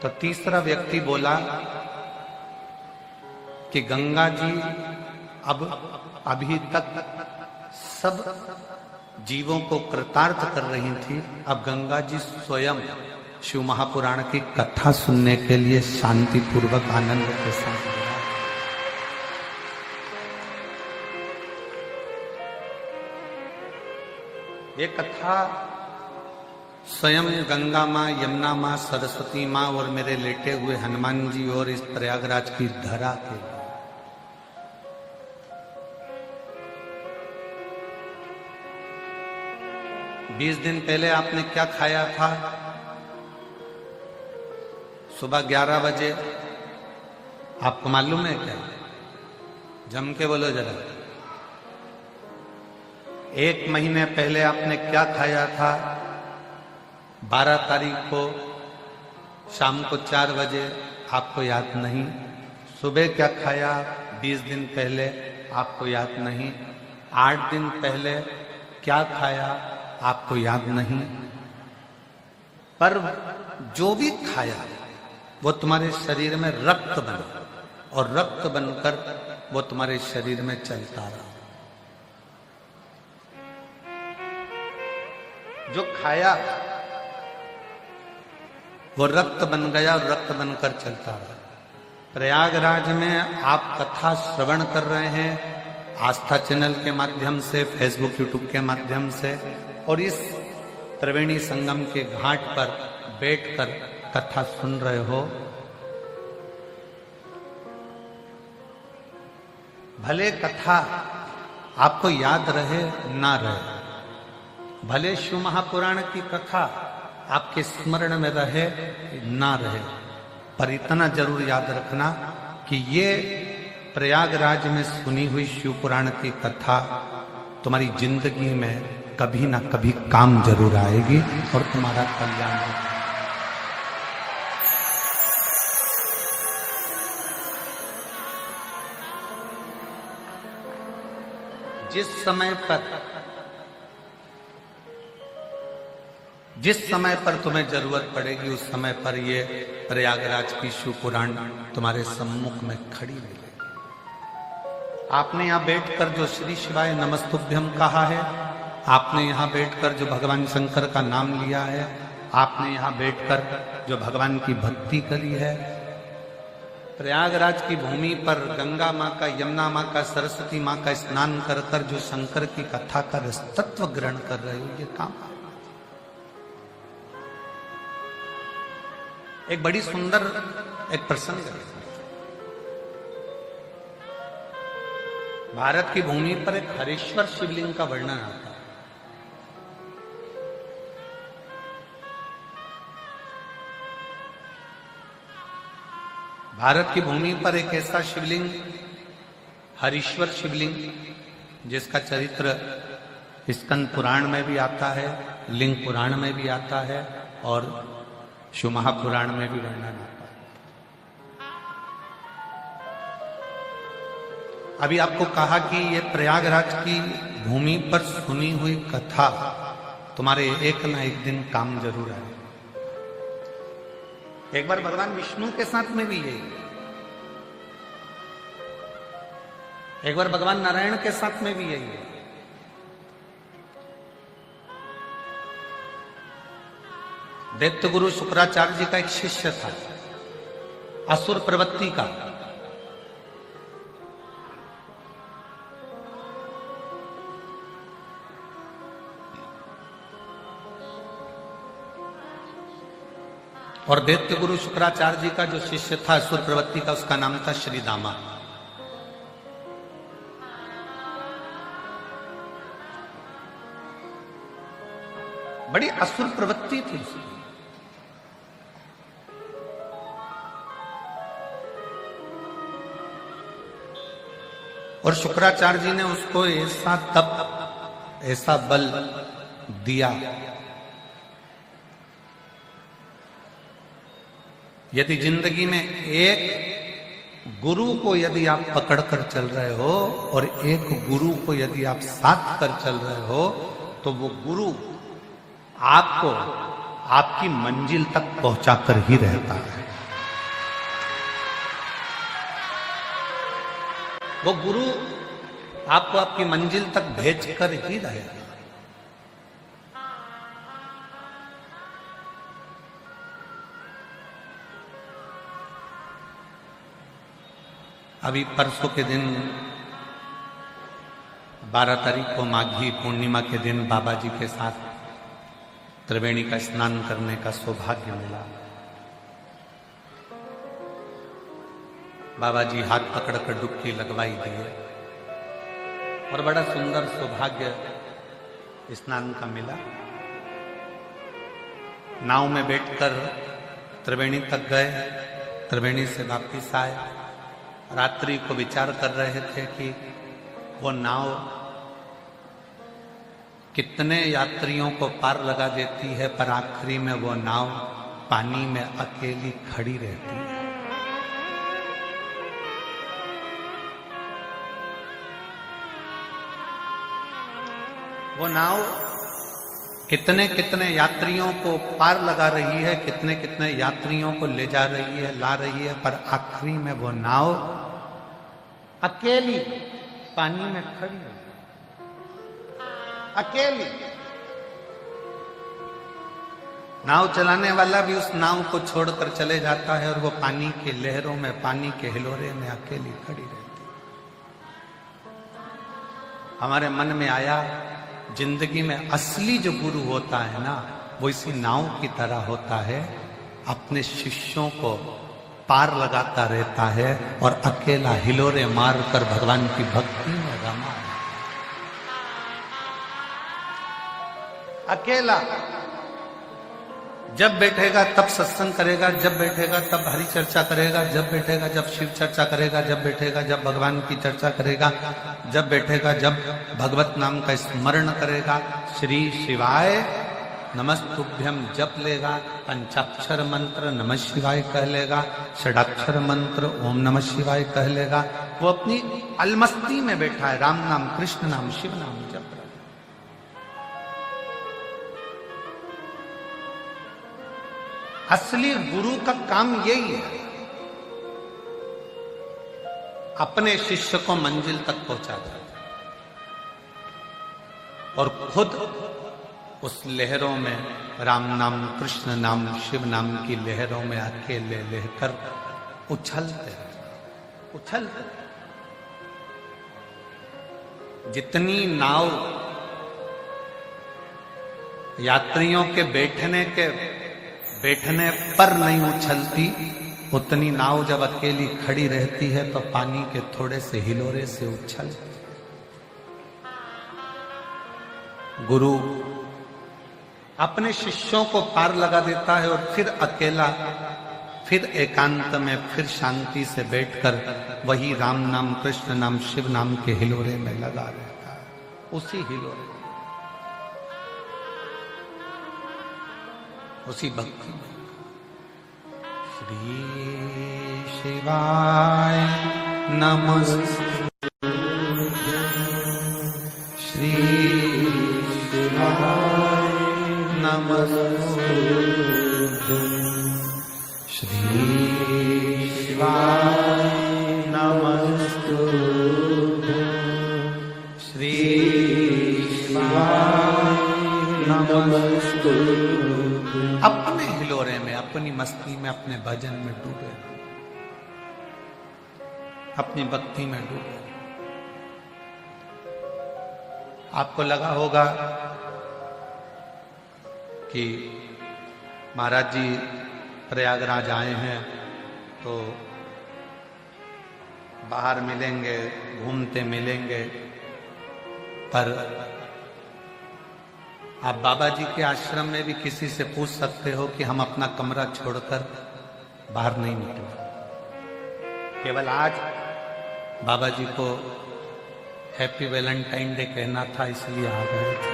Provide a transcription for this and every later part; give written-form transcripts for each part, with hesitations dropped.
तो तीसरा व्यक्ति बोला कि गंगा जी अब अभी तक सब जीवों को कृतार्थ कर रही थी, अब गंगा जी स्वयं शिव महापुराण की कथा सुनने के लिए शांति पूर्वक आनंद के साथ ये कथा स्वयं गंगा माँ, यमुना माँ, सरस्वती माँ और मेरे लेटे हुए हनुमान जी और इस प्रयागराज की धरा के लिए 20 दिन पहले आपने क्या खाया था? सुबह 11 बजे आपको मालूम है क्या? जम के बोलो जरा। 1 महीने पहले आपने क्या खाया था? 12 तारीख को शाम को 4 बजे, आपको याद नहीं? सुबह क्या खाया 20 दिन पहले, आपको याद नहीं? 8 दिन पहले क्या खाया, आपको याद नहीं? पर जो भी खाया वो तुम्हारे शरीर में रक्त बना और रक्त बनकर वो तुम्हारे शरीर में चलता रहा। जो खाया वो रक्त बन गया और रक्त बनकर चलता रहा। प्रयागराज में आप कथा श्रवण कर रहे हैं आस्था चैनल के माध्यम से, फेसबुक यूट्यूब के माध्यम से, और इस त्रिवेणी संगम के घाट पर बैठकर कथा सुन रहे हो। भले कथा आपको याद रहे ना रहे, भले शिव महापुराण की कथा आपके स्मरण में रहे ना रहे, पर इतना जरूर याद रखना कि ये प्रयागराज में सुनी हुई शिव पुराण की कथा तुम्हारी जिंदगी में कभी ना कभी काम जरूर आएगी और तुम्हारा कल्याण होगा। जिस समय पर तुम्हें जरूरत पड़ेगी उस समय पर ये प्रयागराज की शिव पुराण तुम्हारे सम्मुख में खड़ी मिलेगी। आपने यहां बैठकर जो श्री शिवाय नमस्तुभ्यम कहा है, आपने यहां बैठकर जो भगवान शंकर का नाम लिया है, आपने यहां बैठकर जो भगवान की भक्ति करी है, प्रयागराज की भूमि पर गंगा माँ का, यमुना माँ का, सरस्वती माँ का स्नान कर कर जो शंकर की कथा का रसतत्व ग्रहण कर रहे हो, ये काम। एक बड़ी सुंदर एक प्रसंग है। भारत की भूमि पर एक हरेश्वर शिवलिंग का वर्णन आता है। भारत की भूमि पर एक ऐसा शिवलिंग, हरीश्वर शिवलिंग, जिसका चरित्र स्कंद पुराण में भी आता है, लिंग पुराण में भी आता है और शिव महापुराण में भी वर्णन आता है। अभी आपको कहा कि ये प्रयागराज की भूमि पर सुनी हुई कथा तुम्हारे एक ना एक दिन काम जरूर आए। एक बार भगवान विष्णु के साथ में भी यही, एक बार भगवान नारायण के साथ में भी यही है। दैत्य गुरु शुक्राचार्य जी का एक शिष्य था, असुर प्रवृत्ति का। और दैत्य गुरु शुक्राचार्य जी का जो शिष्य था असुर प्रवृत्ति का, उसका नाम था श्रीदामा। बड़ी असुर प्रवृत्ति थी उसकी। और शुक्राचार्य जी ने उसको ऐसा तप, ऐसा बल दिया, यदि जिंदगी में एक गुरु को यदि आप पकड़कर चल रहे हो और एक गुरु को यदि आप साथ कर चल रहे हो, तो वो गुरु आपको आपकी मंजिल तक पहुंचाकर ही रहता है। वो गुरु आपको आपकी मंजिल तक भेज कर ही रहेगा। अभी परसों के दिन 12 तारीख को माघी पूर्णिमा के दिन बाबा जी के साथ त्रिवेणी का स्नान करने का सौभाग्य मिला। बाबा जी हाथ पकड़कर डुबकी लगवाई दिए और बड़ा सुंदर सौभाग्य स्नान का मिला। नाव में बैठकर त्रिवेणी तक गए, त्रिवेणी से वापिस आए। रात्रि को विचार कर रहे थे कि वो नाव कितने यात्रियों को पार लगा देती है, पर आखिरी में वो नाव पानी में अकेली खड़ी रहती है। वो नाव कितने कितने यात्रियों को पार लगा रही है, कितने कितने यात्रियों को ले जा रही है, ला रही है, पर आखिरी में वो नाव अकेली पानी में खड़ी है, अकेली। नाव चलाने वाला भी उस नाव को छोड़कर चले जाता है और वो पानी की लहरों में, पानी के हिलोरे में अकेली खड़ी रहती है। हमारे मन में आया, जिंदगी में असली जो गुरु होता है ना, वो इसी नाव की तरह होता है, अपने शिष्यों को पार लगाता रहता है और अकेला हिलोरे मारकर भगवान की भक्ति में रमा है। अकेला जब बैठेगा तब सत्संग करेगा, जब बैठेगा तब हरि चर्चा करेगा, जब बैठेगा जब शिव चर्चा करेगा, जब बैठेगा जब भगवान की चर्चा करेगा, जब बैठेगा जब भगवत नाम का स्मरण करेगा, श्री शिवाय नमस्तुभ्यम जप लेगा, पंचाक्षर मंत्र नमः शिवाय कह लेगा, षडाक्षर मंत्र ओम नमः शिवाय कह लेगा। वो अपनी अलमस्ती में बैठा है, राम नाम, कृष्ण नाम, शिव नाम जप रहा है। असली गुरु का काम यही है, अपने शिष्य को मंजिल तक पहुंचा देता और खुद उस लहरों में, राम नाम, कृष्ण नाम, शिव नाम की लहरों में अकेले लेकर उछलते उछलते। जितनी नाव यात्रियों के बैठने पर नहीं उछलती, उतनी नाव जब अकेली खड़ी रहती है तो पानी के थोड़े से हिलोरे से उछलती। गुरु अपने शिष्यों को पार लगा देता है और फिर अकेला, फिर एकांत में, फिर शांति से बैठकर वही राम नाम, कृष्ण नाम, शिव नाम के हिलोरे में लगा रहता है, उसी हिलोरे, उसी भक्ति में। श्री शिवाय नमस्तुभ्यं, श्री शिवाय नमस्तुभ्यं, श्री शिवाय नमस्तुभ्यं, श्री शिवाय नमस्तुभ्यं। अपने हिलोरे में, अपनी मस्ती में, अपने भजन में डूबे, अपनी भक्ति में डूबे। आपको लगा होगा कि महाराज जी प्रयागराज आए हैं तो बाहर मिलेंगे, घूमते मिलेंगे, पर आप बाबा जी के आश्रम में भी किसी से पूछ सकते हो कि हम अपना कमरा छोड़कर बाहर नहीं निकले। केवल आज बाबा जी को हैप्पी वैलेंटाइन डे कहना था, इसलिए आ गए थे।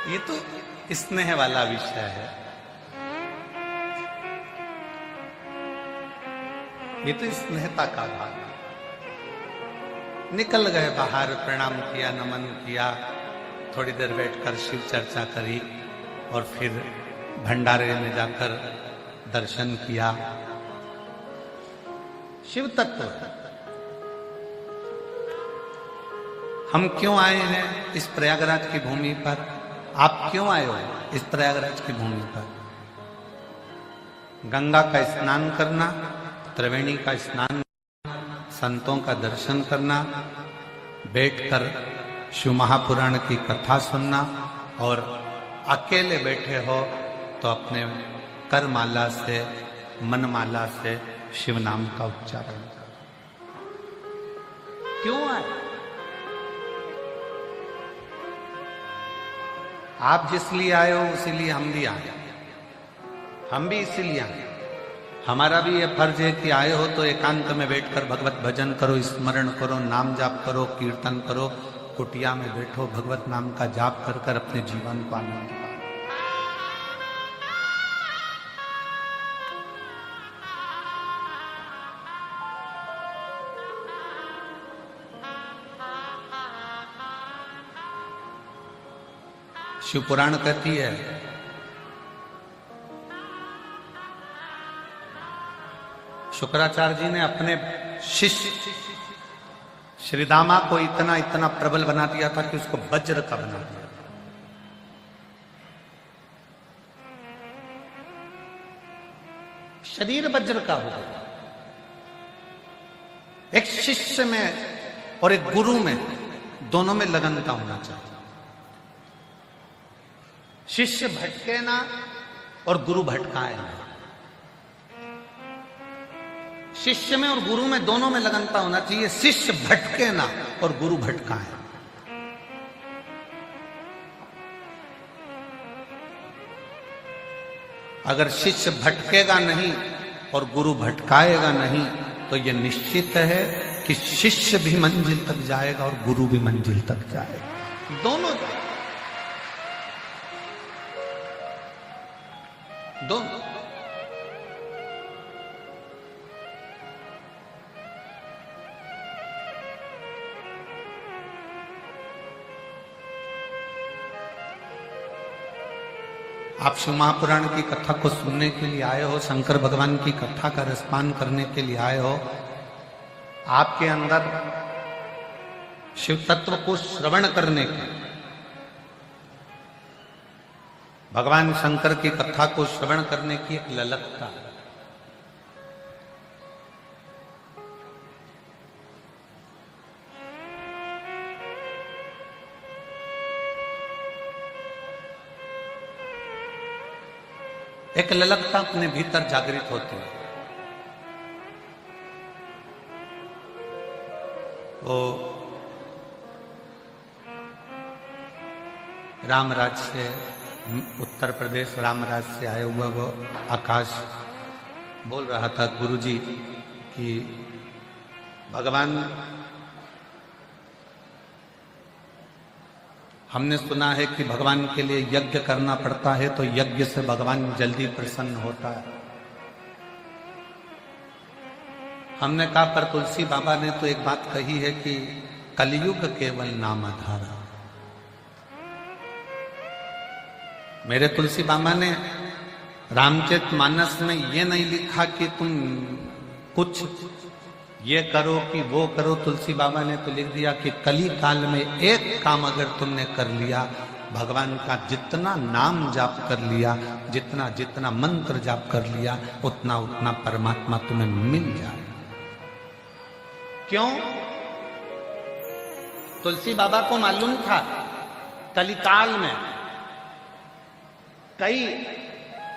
ये तो स्नेह वाला विषय है, ये तो स्नेहता का भाग है। निकल गए बाहर, प्रणाम किया, नमन किया, थोड़ी देर बैठकर शिव चर्चा करी और फिर भंडारे में जाकर दर्शन किया। शिव तत्व। हम क्यों आए हैं इस प्रयागराज की भूमि पर? आप क्यों आए हो इस प्रयागराज की भूमि पर? गंगा का स्नान करना, त्रिवेणी का स्नान, संतों का दर्शन करना, बैठकर शिव महापुराण की कथा सुनना, और अकेले बैठे हो तो अपने करमाला से, मनमाला से शिव नाम का उच्चारण करो। क्यों आए? आप जिस लिए आए हो उसीलिए हम भी आए। हम भी इसीलिए आए। हमारा भी ये फर्ज है कि आए हो तो एकांत में बैठकर भगवत भजन करो, स्मरण करो, नाम जाप करो, कीर्तन करो, कुटिया में बैठो, भगवत नाम का जाप कर कर अपने जीवन को आनंद पाओ। शिव पुराण कहती है शुक्राचार्य जी ने अपने शिष्य श्रीदामा को इतना इतना प्रबल बना दिया था कि उसको वज्र का बना दिया। शरीर वज्र का हो गया। एक शिष्य में और एक गुरु में, दोनों में लगन का होना चाहिए। शिष्य भटके ना और गुरु भटकाए ना। शिष्य में और गुरु में दोनों में लगनता होना चाहिए। शिष्य भटके ना और गुरु भटकाए। अगर शिष्य भटकेगा नहीं और गुरु भटकाएगा नहीं तो यह निश्चित है कि शिष्य भी मंजिल तक जाएगा और गुरु भी मंजिल तक जाएगा। दोनों दोनों। आप शिव महापुराण की कथा को सुनने के लिए आए हो, शंकर भगवान की कथा का रसपान करने के लिए आए हो। आपके अंदर शिव तत्व को श्रवण करने की, भगवान शंकर की कथा को श्रवण करने की एक ललकता है। एक ललकता अपने भीतर जागृत होती है। वो रामराज से, उत्तर प्रदेश रामराज से आया हुआ वो आकाश बोल रहा था गुरुजी कि भगवान, हमने सुना है कि भगवान के लिए यज्ञ करना पड़ता है तो यज्ञ से भगवान जल्दी प्रसन्न होता है। हमने कहा पर तुलसी बाबा ने तो एक बात कही है कि कलयुग केवल नाम आधारा। मेरे तुलसी बाबा ने रामचरितमानस में ये नहीं लिखा कि तुम कुछ ये करो कि वो करो। तुलसी बाबा ने तो लिख दिया कि कली काल में एक काम अगर तुमने कर लिया, भगवान का जितना नाम जाप कर लिया, जितना जितना मंत्र जाप कर लिया, उतना उतना परमात्मा तुम्हें मिल जाए। क्यों? तुलसी बाबा को मालूम था कलिकाल में कई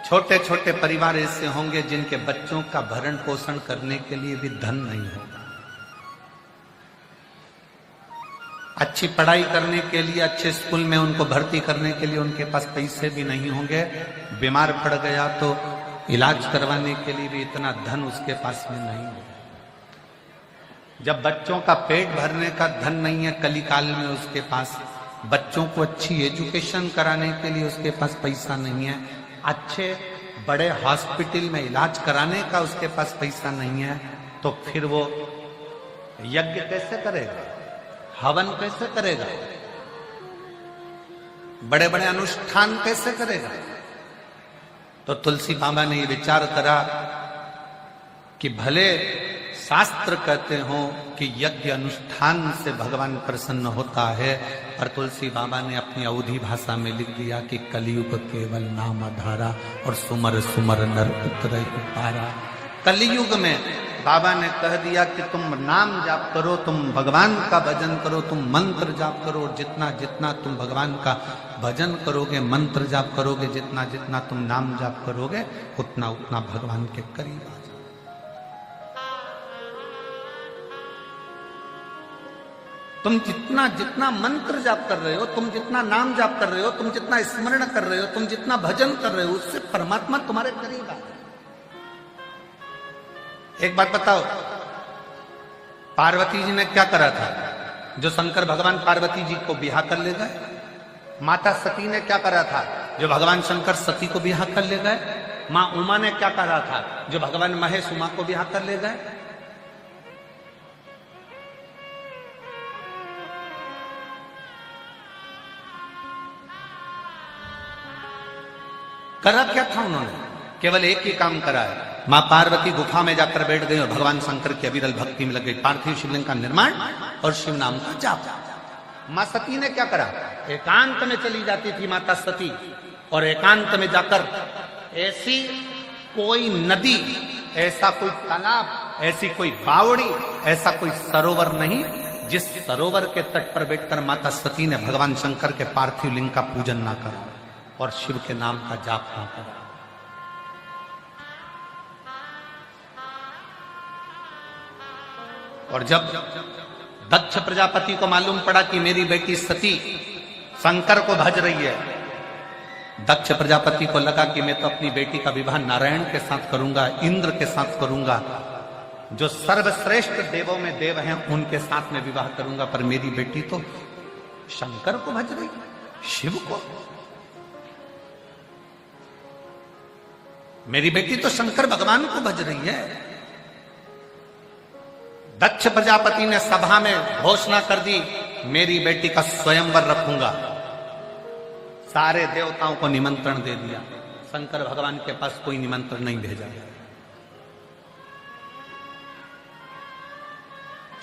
छोटे छोटे परिवार ऐसे होंगे जिनके बच्चों का भरण पोषण करने के लिए भी धन नहीं होगा। अच्छी पढ़ाई करने के लिए, अच्छे स्कूल में उनको भर्ती करने के लिए उनके पास पैसे भी नहीं होंगे। बीमार पड़ गया तो इलाज करवाने के लिए भी इतना धन उसके पास में नहीं है। जब बच्चों का पेट भरने का धन नहीं है कलिकाल में उसके पास, बच्चों को अच्छी एजुकेशन कराने के लिए उसके पास पैसा नहीं है, अच्छे बड़े हॉस्पिटल में इलाज कराने का उसके पास पैसा नहीं है, तो फिर वो यज्ञ कैसे करेगा? हवन कैसे करेगा? बड़े बड़े अनुष्ठान कैसे करेगा? तो तुलसी बाबा ने ये विचार करा कि भले शास्त्र कहते हो कि यज्ञ अनुष्ठान से भगवान प्रसन्न होता है, पर तुलसी बाबा ने अपनी अवधी भाषा में लिख दिया कि कलयुग केवल नाम आधारा और सुमर सुमर नर उतरहि पारा। कलयुग में बाबा ने कह दिया कि तुम नाम जाप करो, तुम भगवान का भजन करो, तुम मंत्र जाप करो। जितना जितना तुम भगवान का भजन करोगे, मंत्र जाप करोगे, जितना जितना तुम नाम जाप करोगे, उतना उतना भगवान के करीब आ जाओगे। तुम जितना जितना मंत्र जाप कर रहे हो, तुम जितना नाम जाप कर रहे हो, तुम जितना स्मरण कर रहे हो, तुम जितना भजन कर रहे हो, उससे परमात्मा तुम्हारे करीब आ जाए। एक बात बताओ, पार्वती जी ने क्या करा था जो शंकर भगवान पार्वती जी को बिहा कर ले गए? माता सती ने क्या करा था जो भगवान शंकर सती को बिहा कर ले गए? मां उमा ने क्या करा था जो भगवान महेश उमा को बिहा कर ले गए? करा क्या था उन्होंने? केवल एक ही काम करा है। मां पार्वती गुफा में जाकर बैठ गई और भगवान शंकर की अविरल भक्ति में लग गई। पार्थिव शिवलिंग का निर्माण और शिव नाम का जाप। मां सती ने क्या करा? एकांत में चली जाती थी माता सती, और एकांत में जाकर ऐसी कोई नदी, ऐसा कोई तालाब, ऐसी कोई बावड़ी, ऐसा कोई सरोवर नहीं जिस सरोवर के तट पर बैठकर माता सती ने भगवान शंकर के पार्थिव लिंग का पूजन ना करा और शिव के नाम का जाप ना करा। और जब दक्ष प्रजापति को मालूम पड़ा कि मेरी बेटी सती शंकर को भज रही है, दक्ष प्रजापति को लगा कि मैं तो अपनी बेटी का विवाह नारायण के साथ करूंगा, इंद्र के साथ करूंगा, जो सर्वश्रेष्ठ देवों में देव हैं उनके साथ में विवाह करूंगा, पर मेरी बेटी तो शंकर को भज रही है, शिव को। मेरी बेटी तो शंकर भगवान को भज रही है। दक्ष प्रजापति ने सभा में घोषणा कर दी, मेरी बेटी का स्वयंवर रखूंगा। सारे देवताओं को निमंत्रण दे दिया, शंकर भगवान के पास कोई निमंत्रण नहीं भेजा।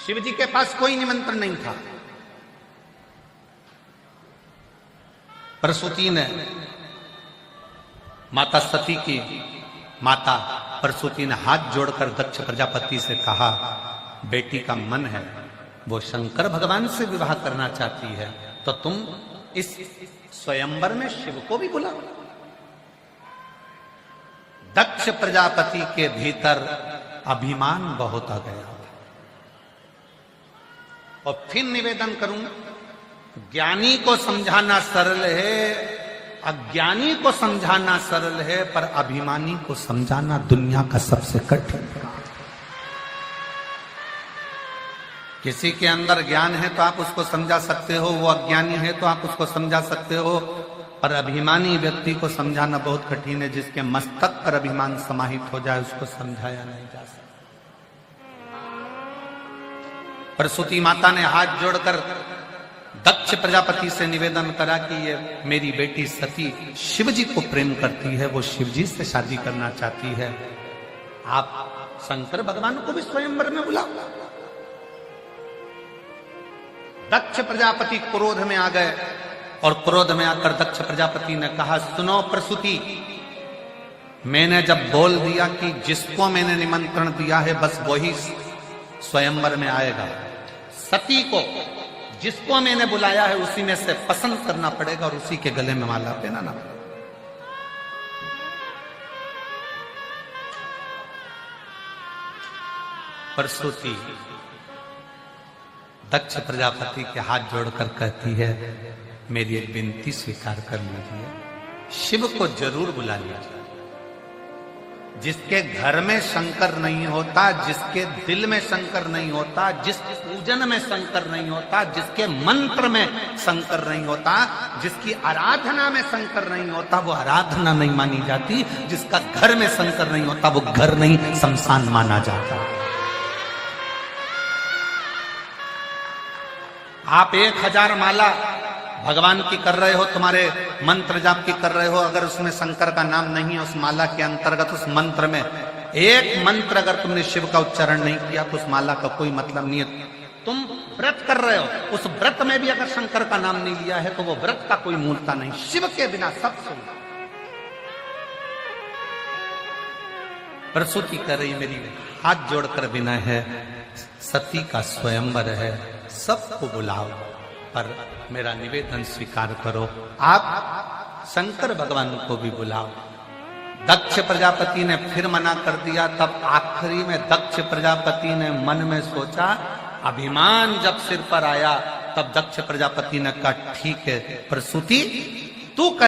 शिव जी के पास कोई निमंत्रण नहीं था। प्रसूति ने, माता सती की माता प्रसूति ने हाथ जोड़कर दक्ष प्रजापति से कहा, बेटी का मन है वो शंकर भगवान से विवाह करना चाहती है, तो तुम इस स्वयंवर में शिव को भी बुलाओ। दक्ष प्रजापति के भीतर अभिमान बहुत आ गया। और फिर निवेदन करूं, ज्ञानी को समझाना सरल है, अज्ञानी को समझाना सरल है, पर अभिमानी को समझाना दुनिया का सबसे कठिन। किसी के अंदर ज्ञान है तो आप उसको समझा सकते हो, वो अज्ञानी है तो आप उसको समझा सकते हो, पर अभिमानी व्यक्ति को समझाना बहुत कठिन है। जिसके मस्तक पर अभिमान समाहित हो जाए उसको समझाया नहीं जा सकता। प्रसूति माता ने हाथ जोड़कर दक्ष प्रजापति से निवेदन करा कि ये मेरी बेटी सती शिव जी को प्रेम करती है, वो शिव जी से शादी करना चाहती है, आप शंकर भगवान को भी स्वयंवर में बुलाओ। दक्ष प्रजापति क्रोध में आ गए और क्रोध में आकर दक्ष प्रजापति ने कहा, सुनो प्रसूति, मैंने जब बोल दिया कि जिसको मैंने निमंत्रण दिया है बस वही स्वयंवर में आएगा, सती को जिसको मैंने बुलाया है उसी में से पसंद करना पड़ेगा और उसी के गले में माला पहनाना पड़ेगा। प्रसूति दक्ष प्रजापति के हाथ जोड़कर कहती है, मेरी एक विनती स्वीकार कर लीजिए, शिव को जरूर बुला लीजिए। जिसके घर में शंकर नहीं होता, जिसके दिल में शंकर नहीं होता, जिस पूजन में शंकर नहीं होता, जिसके मंत्र में शंकर नहीं होता, जिसकी आराधना में शंकर नहीं होता, वो आराधना नहीं मानी जाती। जिसका घर में शंकर नहीं होता वो घर नहीं, शमशान माना जाता। आप 1000 माला भगवान की कर रहे हो, तुम्हारे मंत्र जाप की कर रहे हो, अगर उसमें शंकर का नाम नहीं है उस माला के अंतर्गत, उस मंत्र में एक मंत्र अगर तुमने शिव का उच्चारण नहीं किया तो उस माला का कोई मतलब नहीं है। तुम व्रत कर रहे हो, उस व्रत में भी अगर शंकर का नाम नहीं लिया है तो वो व्रत का कोई मूलता नहीं। शिव के बिना सब सुन। प्रसूति कर रही मेरी हाथ जोड़कर विनय है, सती का स्वयंवर है, सबको बुलाओ, पर मेरा निवेदन स्वीकार करो, आप शंकर भगवान को भी बुलाओ। दक्ष प्रजापति ने फिर मना कर दिया। तब आखिरी में दक्ष प्रजापति ने मन में सोचा, अभिमान जब सिर पर आया, तब दक्ष प्रजापति ने कहा ठीक है प्रसूति तू